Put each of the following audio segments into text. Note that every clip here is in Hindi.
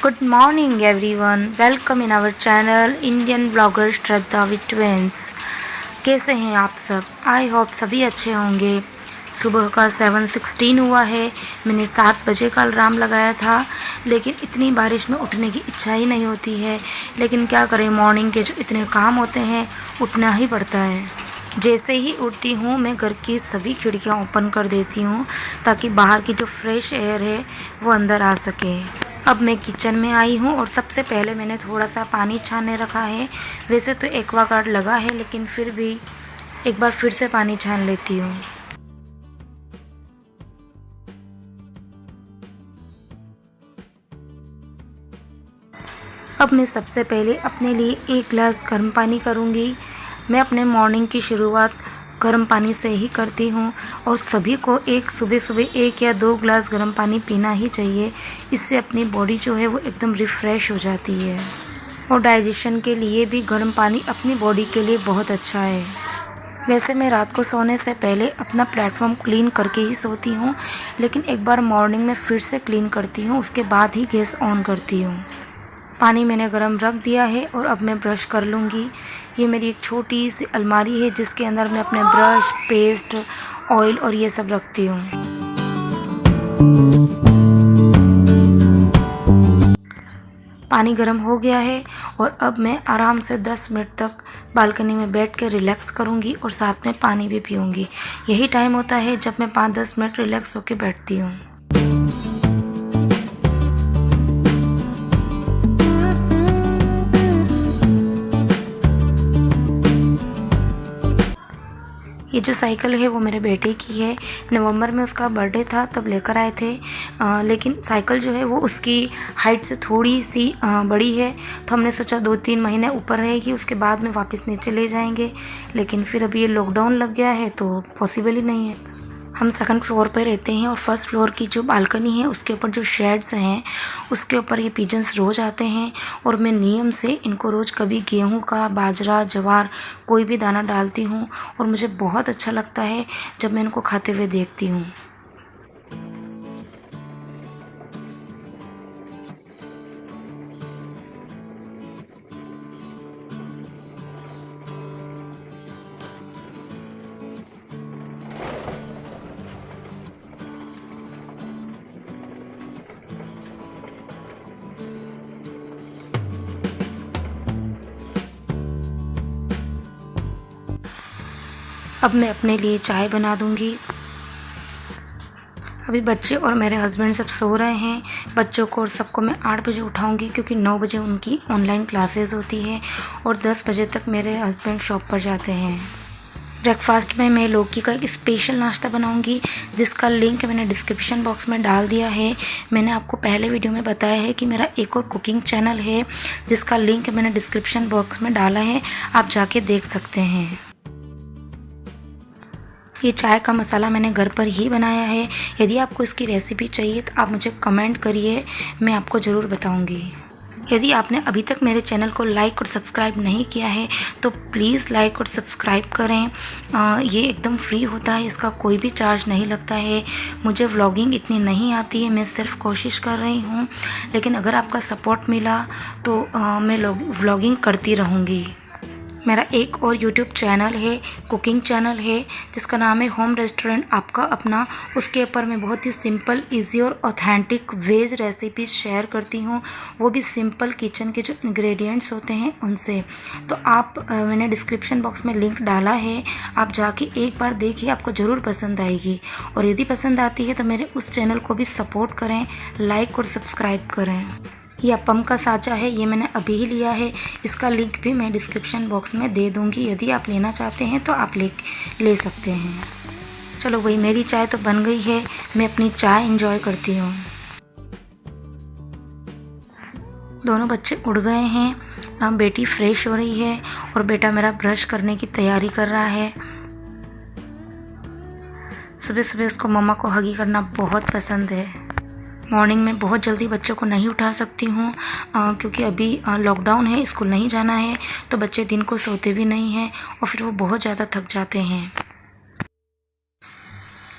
Good morning everyone. Welcome in our channel Indian Vlogger Shraddha with Twins. कैसे हैं आप सब? आई होप सभी अच्छे होंगे। सुबह का 7:16 हुआ है। मैंने 7 बजे का अलार्म लगाया था, लेकिन इतनी बारिश में उठने की इच्छा ही नहीं होती है। लेकिन क्या करें, मॉर्निंग के जो इतने काम होते हैं उठना ही पड़ता है। जैसे ही उठती हूँ मैं घर की सभी खिड़कियाँ ओपन कर देती हूँ ताकि बाहर की जो फ्रेश एयर है वो अंदर आ सके। अब मैं किचन में आई हूँ और सबसे पहले मैंने थोड़ा सा पानी छानने रखा है। वैसे तो एक्वागार्ड लगा है, लेकिन फिर भी एक बार फिर से पानी छान लेती हूँ। अब मैं सबसे पहले अपने लिए 1 गिलास गर्म पानी करूँगी। मैं अपने मॉर्निंग की शुरुआत गर्म पानी से ही करती हूँ और सभी को सुबह सुबह 1 या 2 गिलास गर्म पानी पीना ही चाहिए। इससे अपनी बॉडी जो है वो एकदम रिफ़्रेश हो जाती है और डाइजेशन के लिए भी गर्म पानी अपनी बॉडी के लिए बहुत अच्छा है। वैसे मैं रात को सोने से पहले अपना प्लेटफॉर्म क्लीन करके ही सोती हूँ, लेकिन एक बार मॉर्निंग में फिर से क्लीन करती हूँ, उसके बाद ही गैस ऑन करती हूँ। पानी मैंने गरम रख दिया है और अब मैं ब्रश कर लूँगी। ये मेरी एक छोटी सी अलमारी है जिसके अंदर मैं अपने ब्रश, पेस्ट, ऑयल और ये सब रखती हूँ। पानी गर्म हो गया है और अब मैं आराम से 10 मिनट तक बालकनी में बैठ कर रिलैक्स करूँगी और साथ में पानी भी पीऊँगी। यही टाइम होता है जब मैं 5-10 मिनट रिलैक्स होकर बैठती हूँ। ये जो साइकिल है वो मेरे बेटे की है। नवंबर में उसका बर्थडे था तब लेकर आए थे, लेकिन साइकिल जो है वो उसकी हाइट से थोड़ी सी बड़ी है, तो हमने सोचा 2-3 महीने ऊपर रहेगी, उसके बाद में वापस नीचे ले जाएंगे। लेकिन फिर अभी ये लॉकडाउन लग गया है तो पॉसिबल ही नहीं है। हम 2nd फ्लोर पे रहते हैं और 1st फ्लोर की जो बालकनी है उसके ऊपर जो शेड्स हैं उसके ऊपर ये पिजन्स रोज़ आते हैं और मैं नियम से इनको रोज़ कभी गेहूं का, बाजरा, ज्वार कोई भी दाना डालती हूँ और मुझे बहुत अच्छा लगता है जब मैं इनको खाते हुए देखती हूँ। अब मैं अपने लिए चाय बना दूंगी। अभी बच्चे और मेरे हस्बैंड सब सो रहे हैं। बच्चों को और सबको मैं 8 बजे उठाऊंगी क्योंकि 9 बजे उनकी ऑनलाइन क्लासेस होती है और 10 बजे तक मेरे हस्बैंड शॉप पर जाते हैं। ब्रेकफास्ट में मैं लौकी का एक स्पेशल नाश्ता बनाऊंगी जिसका लिंक मैंने डिस्क्रिप्शन बॉक्स में डाल दिया है। मैंने आपको पहले वीडियो में बताया है कि मेरा एक और कुकिंग चैनल है जिसका लिंक मैंने डिस्क्रिप्शन बॉक्स में डाला है, आप जाके देख सकते हैं। ये चाय का मसाला मैंने घर पर ही बनाया है। यदि आपको इसकी रेसिपी चाहिए तो आप मुझे कमेंट करिए, मैं आपको ज़रूर बताऊंगी। यदि आपने अभी तक मेरे चैनल को लाइक और सब्सक्राइब नहीं किया है तो प्लीज़ लाइक और सब्सक्राइब करें। ये एकदम फ्री होता है, इसका कोई भी चार्ज नहीं लगता है। मुझे व्लॉगिंग इतनी नहीं आती है, मैं सिर्फ कोशिश कर रही हूँ, लेकिन अगर आपका सपोर्ट मिला तो मैं व्लॉगिंग करती रहूँगी। मेरा एक और यूट्यूब चैनल है, कुकिंग चैनल है जिसका नाम है होम रेस्टोरेंट आपका अपना। उसके ऊपर मैं बहुत ही सिंपल, इजी और ऑथेंटिक वेज रेसिपीज़ शेयर करती हूँ, वो भी सिंपल किचन के जो इंग्रेडिएंट्स होते हैं उनसे। तो मैंने डिस्क्रिप्शन बॉक्स में लिंक डाला है, आप जाके एक बार देखिए, आपको ज़रूर पसंद आएगी। और यदि पसंद आती है तो मेरे उस चैनल को भी सपोर्ट करें, लाइक और सब्सक्राइब करें। ये अपम का साँचा है, ये मैंने अभी ही लिया है, इसका लिंक भी मैं डिस्क्रिप्शन बॉक्स में दे दूँगी। यदि आप लेना चाहते हैं तो आप ले सकते हैं। चलो भाई, मेरी चाय तो बन गई है, मैं अपनी चाय एंजॉय करती हूँ। दोनों बच्चे उठ गए हैं, बेटी फ्रेश हो रही है और बेटा मेरा ब्रश करने की तैयारी कर रहा है। सुबह सुबह उसको मम्मा को हगी करना बहुत पसंद है। मॉर्निंग में बहुत जल्दी बच्चों को नहीं उठा सकती हूँ क्योंकि अभी लॉकडाउन है, स्कूल नहीं जाना है, तो बच्चे दिन को सोते भी नहीं हैं और फिर वो बहुत ज़्यादा थक जाते हैं।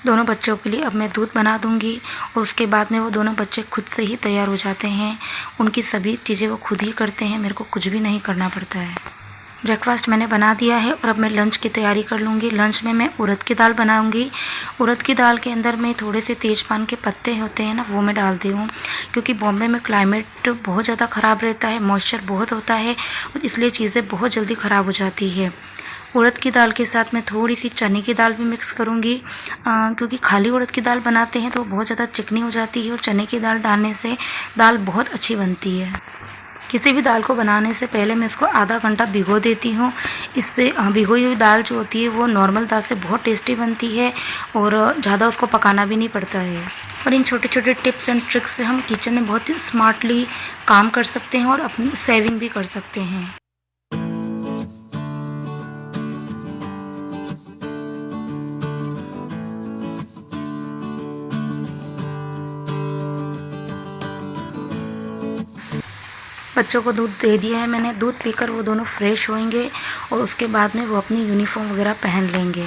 दोनों बच्चों के लिए अब मैं दूध बना दूंगी और उसके बाद में वो दोनों बच्चे खुद से ही तैयार हो जाते हैं। उनकी सभी चीज़ें वो खुद ही करते हैं, मेरे को कुछ भी नहीं करना पड़ता है। ब्रेकफास्ट मैंने बना दिया है और अब मैं लंच की तैयारी कर लूँगी। लंच में मैं उड़द की दाल बनाऊँगी। उड़द की दाल के अंदर में थोड़े से तेजपान के पत्ते होते हैं ना, वो मैं डालती हूँ, क्योंकि बॉम्बे में क्लाइमेट बहुत ज़्यादा ख़राब रहता है, मॉइस्चर बहुत होता है और इसलिए चीज़ें बहुत जल्दी ख़राब हो जाती है। उड़द की दाल के साथ मैं थोड़ी सी चने की दाल भी मिक्स करूँगी, क्योंकि खाली उड़द की दाल बनाते हैं तो बहुत ज़्यादा चिकनी हो जाती है और चने की दाल डालने से दाल बहुत अच्छी बनती है। किसी भी दाल को बनाने से पहले मैं इसको आधा घंटा भिगो देती हूँ। इससे भिगोई हुई दाल जो होती है वो नॉर्मल दाल से बहुत टेस्टी बनती है और ज़्यादा उसको पकाना भी नहीं पड़ता है। और इन छोटे छोटे टिप्स एंड ट्रिक्स से हम किचन में बहुत ही स्मार्टली काम कर सकते हैं और अपनी सेविंग भी कर सकते हैं। बच्चों को दूध दे दिया है मैंने। दूध पीकर वो दोनों फ्रेश होंगे और उसके बाद में वो अपनी यूनिफॉर्म वगैरह पहन लेंगे।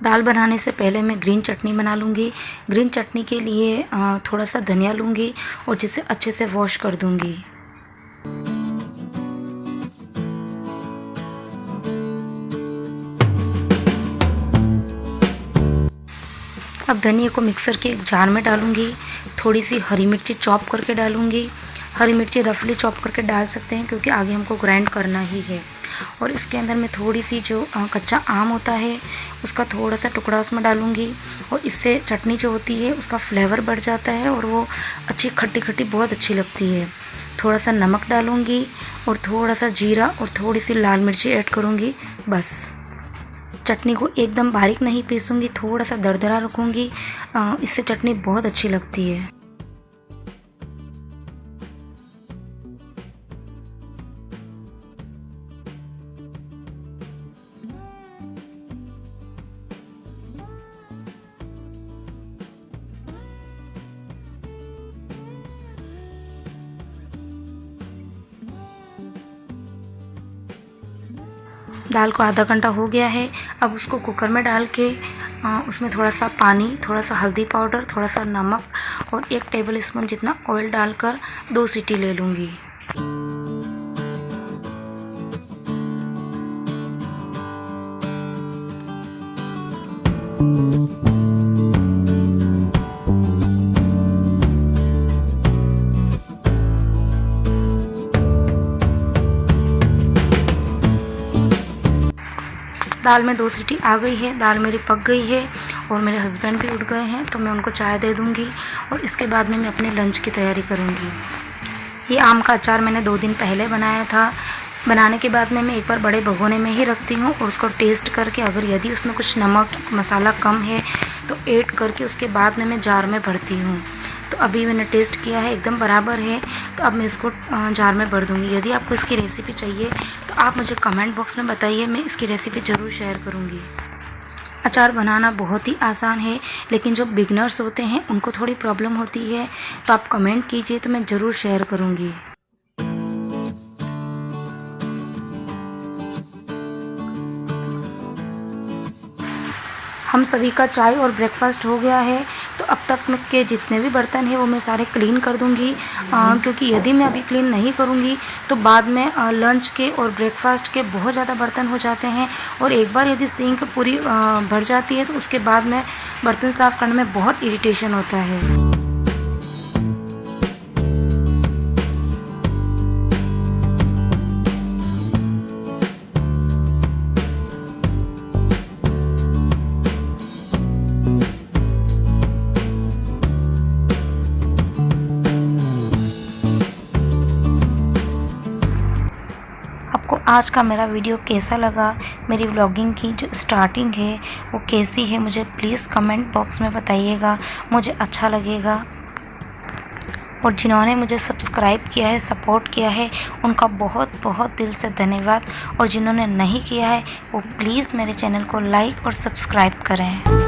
दाल बनाने से पहले मैं ग्रीन चटनी बना लूँगी। ग्रीन चटनी के लिए थोड़ा सा धनिया लूँगी और जिसे अच्छे से वॉश कर दूँगी। अब धनिया को मिक्सर के एक जार में डालूँगी। थोड़ी सी हरी मिर्ची चॉप करके डालूँगी। हरी मिर्ची रफली चॉप करके डाल सकते हैं क्योंकि आगे हमको ग्राइंड करना ही है। और इसके अंदर मैं थोड़ी सी जो कच्चा आम होता है उसका थोड़ा सा टुकड़ा उसमें डालूँगी और इससे चटनी जो होती है उसका फ्लेवर बढ़ जाता है और वो अच्छी खट्टी खट्टी बहुत अच्छी लगती है। थोड़ा सा नमक डालूँगी और थोड़ा सा जीरा और थोड़ी सी लाल मिर्ची ऐड करूँगी, बस। चटनी को एकदम बारीक नहीं पीसूँगी, थोड़ा सा दरदरा रखूँगी, इससे चटनी बहुत अच्छी लगती है। दाल को आधा घंटा हो गया है। अब उसको कुकर में डाल के उसमें थोड़ा सा पानी, थोड़ा सा हल्दी पाउडर, थोड़ा सा नमक और 1 टेबल स्पून जितना ऑयल डालकर 2 सीटी ले लूँगी। दाल में 2 सीटी आ गई है, दाल मेरी पक गई है और मेरे हस्बैंड भी उठ गए हैं तो मैं उनको चाय दे दूँगी और इसके बाद में मैं अपने लंच की तैयारी करूँगी। ये आम का अचार मैंने 2 दिन पहले बनाया था। बनाने के बाद में मैं एक बार बड़े भगोने में ही रखती हूँ और उसको टेस्ट करके अगर यदि उसमें कुछ नमक मसाला कम है तो ऐड करके उसके बाद में मैं जार में भरती हूँ। तो अभी मैंने टेस्ट किया है, एकदम बराबर है, तो अब मैं इसको जार में भर दूँगी। यदि आपको इसकी रेसिपी चाहिए तो आप मुझे कमेंट बॉक्स में बताइए, मैं इसकी रेसिपी ज़रूर शेयर करूँगी। अचार बनाना बहुत ही आसान है, लेकिन जो बिगनर्स होते हैं उनको थोड़ी प्रॉब्लम होती है, तो आप कमेंट कीजिए तो मैं ज़रूर शेयर करूँगी। हम सभी का चाय और ब्रेकफास्ट हो गया है, तो अब तक में के जितने भी बर्तन हैं वो मैं सारे क्लीन कर दूंगी, क्योंकि यदि मैं अभी क्लीन नहीं करूंगी तो बाद में लंच के और ब्रेकफास्ट के बहुत ज़्यादा बर्तन हो जाते हैं और एक बार यदि सिंक पूरी भर जाती है तो उसके बाद में बर्तन साफ़ करने में बहुत इरिटेशन होता है। आज का मेरा वीडियो कैसा लगा, मेरी व्लॉगिंग की जो स्टार्टिंग है वो कैसी है, मुझे प्लीज़ कमेंट बॉक्स में बताइएगा, मुझे अच्छा लगेगा। और जिन्होंने मुझे सब्सक्राइब किया है, सपोर्ट किया है, उनका बहुत बहुत दिल से धन्यवाद। और जिन्होंने नहीं किया है वो प्लीज़ मेरे चैनल को लाइक और सब्सक्राइब करें।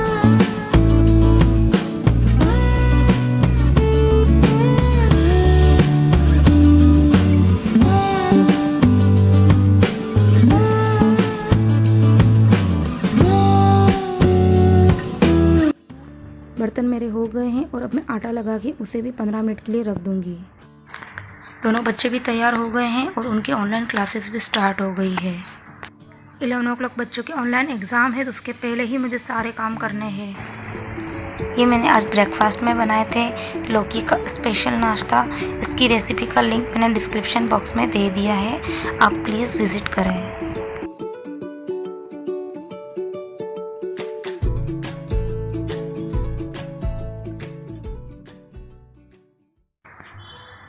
अब मैं आटा लगा के उसे भी 15 मिनट के लिए रख दूँगी। दोनों बच्चे भी तैयार हो गए हैं और उनकी ऑनलाइन क्लासेस भी स्टार्ट हो गई है। 11 o'clock बच्चों के ऑनलाइन एग्ज़ाम है, तो उसके पहले ही मुझे सारे काम करने हैं। ये मैंने आज ब्रेकफास्ट में बनाए थे लौकी का स्पेशल नाश्ता। इसकी रेसिपी का लिंक मैंने डिस्क्रिप्शन बॉक्स में दे दिया है, आप प्लीज़ विज़िट करें।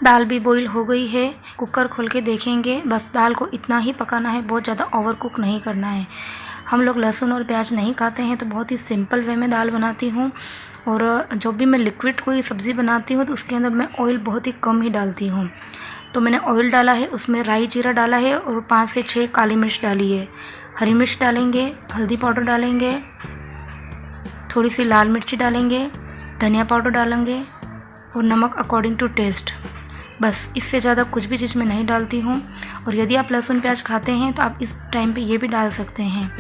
दाल भी बॉईल हो गई है, कुकर खोल के देखेंगे। बस दाल को इतना ही पकाना है, बहुत ज़्यादा ओवर कुक नहीं करना है। हम लोग लहसुन और प्याज नहीं खाते हैं, तो बहुत ही सिंपल वे में दाल बनाती हूँ। और जब भी मैं लिक्विड कोई सब्ज़ी बनाती हूँ तो उसके अंदर मैं ऑयल बहुत ही कम ही डालती हूँ। तो मैंने ऑयल डाला है, उसमें राई जीरा डाला है और 5 से 6 काली मिर्च डाली है। हरी मिर्च डालेंगे, हल्दी पाउडर डालेंगे, थोड़ी सी लाल मिर्ची डालेंगे, धनिया पाउडर डालेंगे और नमक अकॉर्डिंग टू टेस्ट। बस इससे ज़्यादा कुछ भी चीज़ मैं नहीं डालती हूँ। और यदि आप लहसुन प्याज खाते हैं तो आप इस टाइम पे ये भी डाल सकते हैं।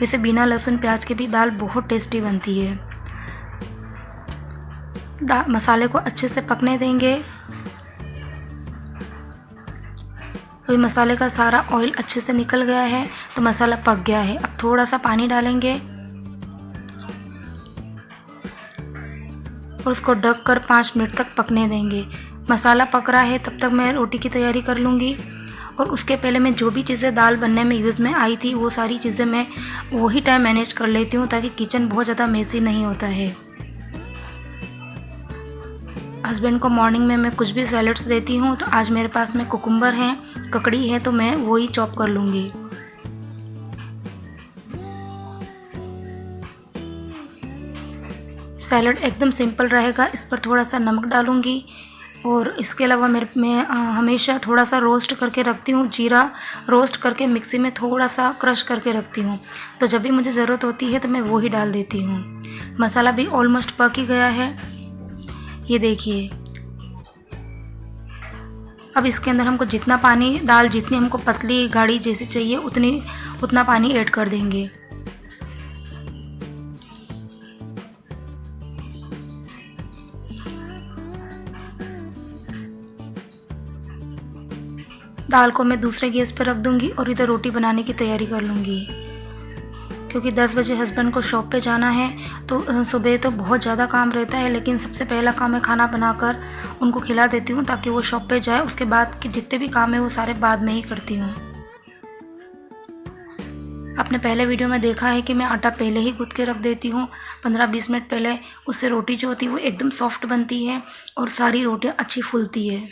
वैसे बिना लहसुन प्याज के भी दाल बहुत टेस्टी बनती है। मसाले को अच्छे से पकने देंगे। अभी मसाले का सारा ऑयल अच्छे से निकल गया है, तो मसाला पक गया है। अब थोड़ा सा पानी डालेंगे और उसको ढक कर 5 मिनट तक पकने देंगे। मसाला पक रहा है, तब तक मैं रोटी की तैयारी कर लूँगी। और उसके पहले मैं जो भी चीज़ें दाल बनने में यूज़ में आई थी, वो सारी चीज़ें मैं वही टाइम मैनेज कर लेती हूँ, ताकि किचन बहुत ज़्यादा मेसी नहीं होता है। हस्बैंड को मॉर्निंग में मैं कुछ भी सैलड्स देती हूँ, तो आज मेरे पास में कुकुम्बर हैं, ककड़ी है, तो मैं वही चॉप कर लूँगी। सैलड एकदम सिंपल रहेगा, इस पर थोड़ा सा नमक डालूँगी। और इसके अलावा मैं हमेशा थोड़ा सा रोस्ट करके रखती हूँ। जीरा रोस्ट करके मिक्सी में थोड़ा सा क्रश करके रखती हूँ, तो जब भी मुझे ज़रूरत होती है तो मैं वो ही डाल देती हूँ। मसाला भी ऑलमोस्ट पक ही गया है, ये देखिए। अब इसके अंदर हमको जितना पानी, दाल जितनी हमको पतली गाढ़ी जैसी चाहिए उतना पानी ऐड कर देंगे। दाल को मैं दूसरे गैस पर रख दूंगी और इधर रोटी बनाने की तैयारी कर लूँगी, क्योंकि 10 बजे हस्बैंड को शॉप पे जाना है। तो सुबह तो बहुत ज़्यादा काम रहता है, लेकिन सबसे पहला काम है खाना बनाकर उनको खिला देती हूँ, ताकि वो शॉप पे जाए। उसके बाद के जितने भी काम है वो सारे बाद में ही करती हूँ। आपने पहले वीडियो में देखा है कि मैं आटा पहले ही गूँथ के रख देती हूँ 15-20 मिनट पहले। उससे रोटी जो होती है वो एकदम सॉफ्ट बनती है और सारी रोटियाँ अच्छी फूलती है।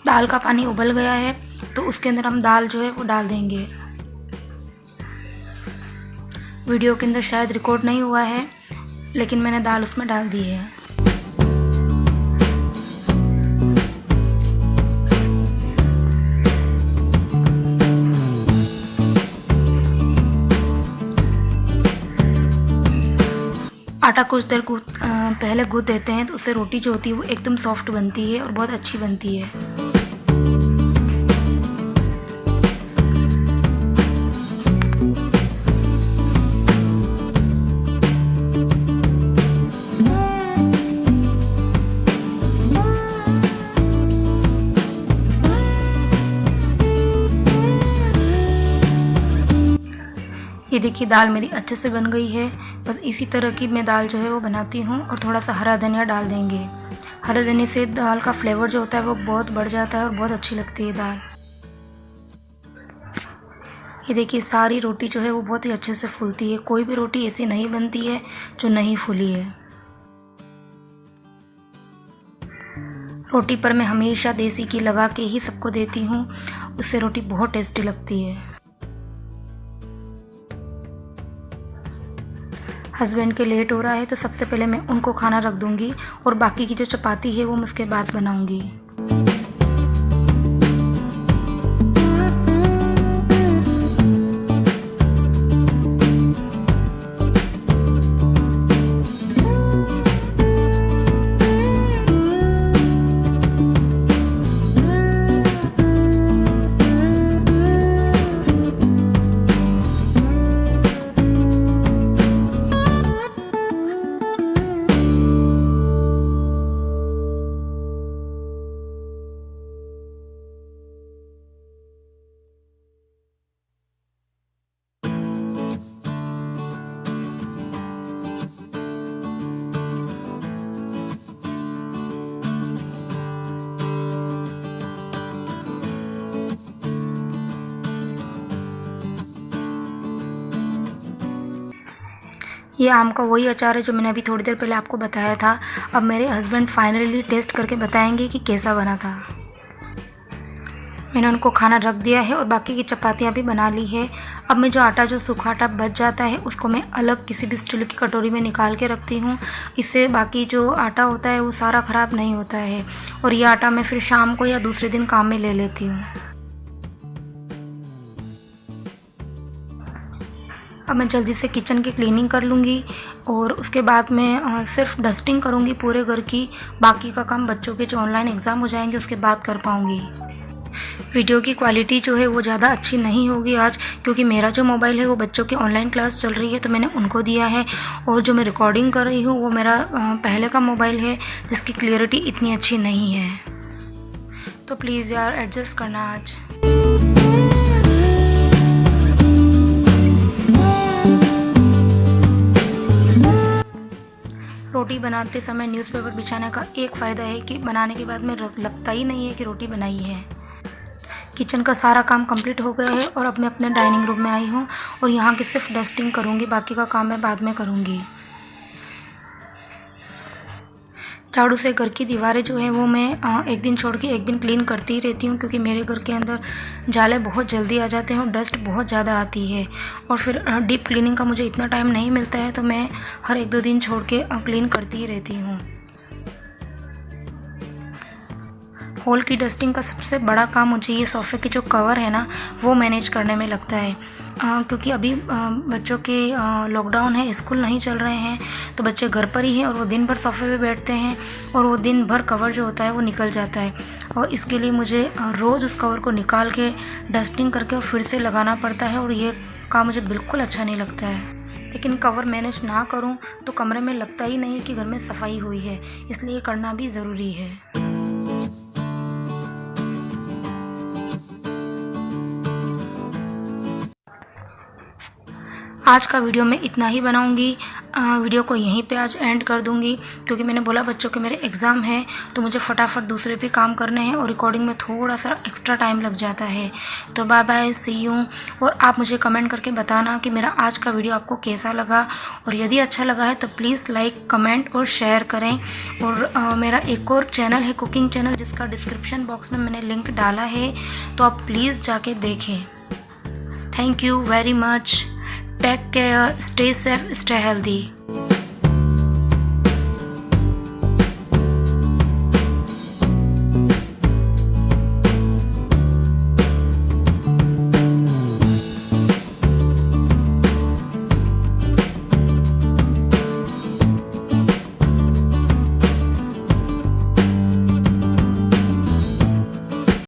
दाल का पानी उबल गया है, तो उसके अंदर हम दाल जो है वो डाल देंगे। वीडियो के अंदर शायद रिकॉर्ड नहीं हुआ है, लेकिन मैंने दाल उसमें डाल दी है। आटा कुछ देर पहले गूँथ देते हैं, तो उससे रोटी जो होती है वो एकदम सॉफ्ट बनती है और बहुत अच्छी बनती है। ये देखिए दाल मेरी अच्छे से बन गई है। बस इसी तरह की मैं दाल जो है वो बनाती हूँ। और थोड़ा सा हरा धनिया डाल देंगे। हरे धनिया से दाल का फ्लेवर जो होता है वो बहुत बढ़ जाता है और बहुत अच्छी लगती है दाल। ये देखिए सारी रोटी जो है वो बहुत ही अच्छे से फूलती है। कोई भी रोटी ऐसी नहीं बनती है जो नहीं फूली है। रोटी पर मैं हमेशा देसी घी लगा के ही सबको देती हूँ, उससे रोटी बहुत टेस्टी लगती है। हस्बैंड के लेट हो रहा है, तो सबसे पहले मैं उनको खाना रख दूंगी और बाकी की जो चपाती है वो मैं उसके बाद बनाऊंगी। ये आम का वही अचार है जो मैंने अभी थोड़ी देर पहले आपको बताया था। अब मेरे हस्बैंड फाइनली टेस्ट करके बताएंगे कि कैसा बना था। मैंने उनको खाना रख दिया है और बाकी की चपातियाँ भी बना ली है। अब मैं जो आटा, जो सूखा आटा बच जाता है, उसको मैं अलग किसी भी स्टील की कटोरी में निकाल के रखती हूँ। इससे बाकी जो आटा होता है वो सारा ख़राब नहीं होता है और ये आटा मैं फिर शाम को या दूसरे दिन काम में ले लेती हूँ। अब मैं जल्दी से किचन की क्लीनिंग कर लूँगी और उसके बाद मैं सिर्फ डस्टिंग करूँगी पूरे घर की। बाकी का काम बच्चों के जो ऑनलाइन एग्ज़ाम हो जाएंगे उसके बाद कर पाऊँगी। वीडियो की क्वालिटी जो है वो ज़्यादा अच्छी नहीं होगी आज, क्योंकि मेरा जो मोबाइल है वो बच्चों की ऑनलाइन क्लास चल रही है तो मैंने उनको दिया है, और जो मैं रिकॉर्डिंग कर रही हूँ वो मेरा पहले का मोबाइल है जिसकी क्लियरिटी इतनी अच्छी नहीं है। तो प्लीज़ यार एडजस्ट करना आज। रोटी बनाते समय न्यूज़पेपर बिछाने का एक फ़ायदा है कि बनाने के बाद में लगता ही नहीं है कि रोटी बनाई है। किचन का सारा काम कंप्लीट हो गया है और अब मैं अपने डाइनिंग रूम में आई हूँ और यहाँ की सिर्फ डस्टिंग करूँगी, बाकी का काम मैं बाद में करूँगी। झाड़ू से घर की दीवारें जो है वो मैं एक दिन छोड़ के एक दिन क्लीन करती ही रहती हूँ, क्योंकि मेरे घर के अंदर जाले बहुत जल्दी आ जाते हैं और डस्ट बहुत ज़्यादा आती है और फिर डीप क्लीनिंग का मुझे इतना टाइम नहीं मिलता है, तो मैं हर 1-2 दिन छोड़ के क्लीन करती ही रहती हूँ। हॉल की डस्टिंग का सबसे बड़ा काम मुझे ये सोफ़े के जो कवर है ना वो मैनेज करने में लगता है, क्योंकि अभी बच्चों के लॉकडाउन है, स्कूल नहीं चल रहे हैं, तो बच्चे घर पर ही हैं और वो दिन भर सोफ़े पे बैठते हैं और वो दिन भर कवर जो होता है वो निकल जाता है, और इसके लिए मुझे रोज़ उस कवर को निकाल के डस्टिंग करके और फिर से लगाना पड़ता है, और ये काम मुझे बिल्कुल अच्छा नहीं लगता है। लेकिन कवर मैनेज ना करूं तो कमरे में लगता ही नहीं है कि घर में सफाई हुई है, इसलिए करना भी ज़रूरी है। आज का वीडियो मैं इतना ही बनाऊंगी। वीडियो को यहीं पे आज एंड कर दूंगी, क्योंकि मैंने बोला बच्चों के मेरे एग्ज़ाम है तो मुझे फटाफट दूसरे भी काम करने हैं और रिकॉर्डिंग में थोड़ा सा एक्स्ट्रा टाइम लग जाता है। तो बाय बाय, सी यू। और आप मुझे कमेंट करके बताना कि मेरा आज का वीडियो आपको कैसा लगा, और यदि अच्छा लगा है तो प्लीज़ लाइक, कमेंट और शेयर करें। और मेरा एक और चैनल है, कुकिंग चैनल, जिसका डिस्क्रिप्शन बॉक्स में मैंने लिंक डाला है, तो आप प्लीज़ जाके देखें। Thank you very much. Take care, stay safe, stay healthy.